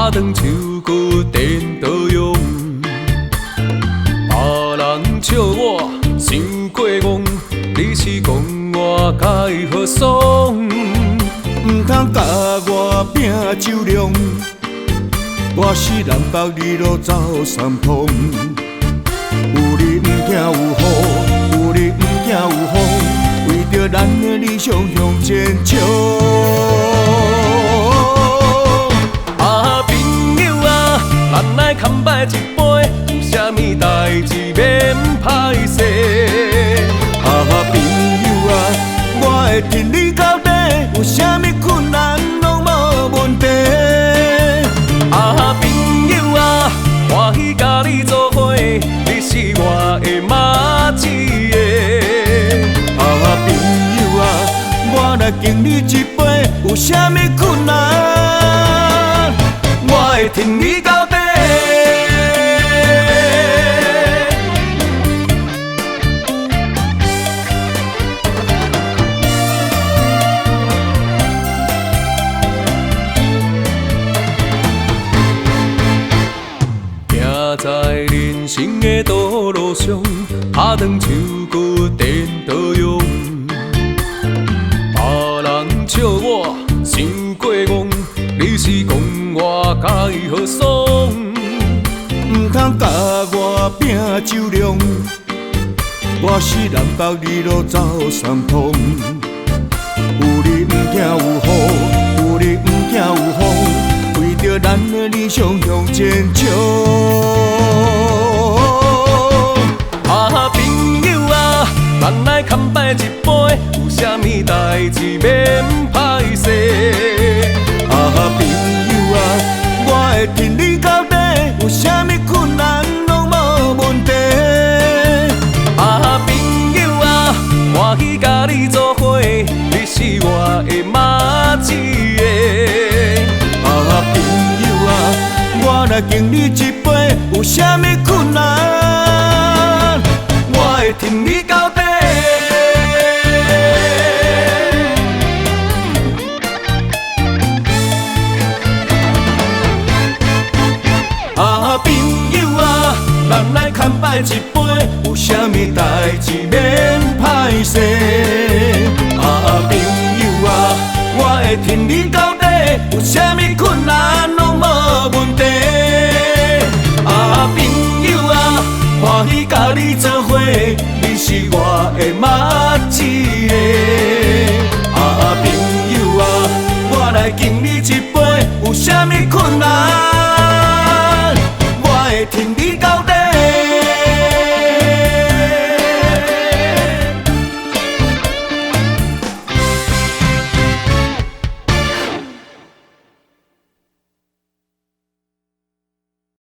打断手骨电刀用。别人笑我伤过戆，你是讲我该何爽？唔通甲我拼酒量，我是南北二路走三通。有你唔惊有雨，有你唔惊有风，为着咱的理想向前冲。啊，朋友啊，咱来干摆一杯，有啥物代志免歹势。啊，朋友啊，我会挺你到底，有啥物困难拢无问题。啊，朋友啊，欢喜甲你做伙，你是我的马子耶。啊，朋友啊，我来敬你一杯，有啥物困难，我会挺你到底。行在人生的道路上，打断手骨电刀用。别人笑我伤过戆，你是讲我该何爽？唔通甲我拼酒量，我是南北二路走三通。有你唔惊有雨，有你唔惊有风，为着咱的理想向前冲。啊，朋友啊，咱来干摆一杯，有啥物代志免歹势。啊，朋友啊，我会挺你到底，有啥物困难拢无问题。啊，朋友啊，欢喜甲你做伙，你是我的马子耶。啊，朋友啊，我来敬你一杯，有啥物困难，我会挺你到底。啊，朋友啊，咱来干摆一杯，有啥物代志免歹势。啊，朋友啊，我会挺你到底，有啥物困难拢无问题。啊，朋友啊，欢喜甲你做伙，你是我的马子耶。啊，朋友啊，我来敬你一杯，有啥物困难？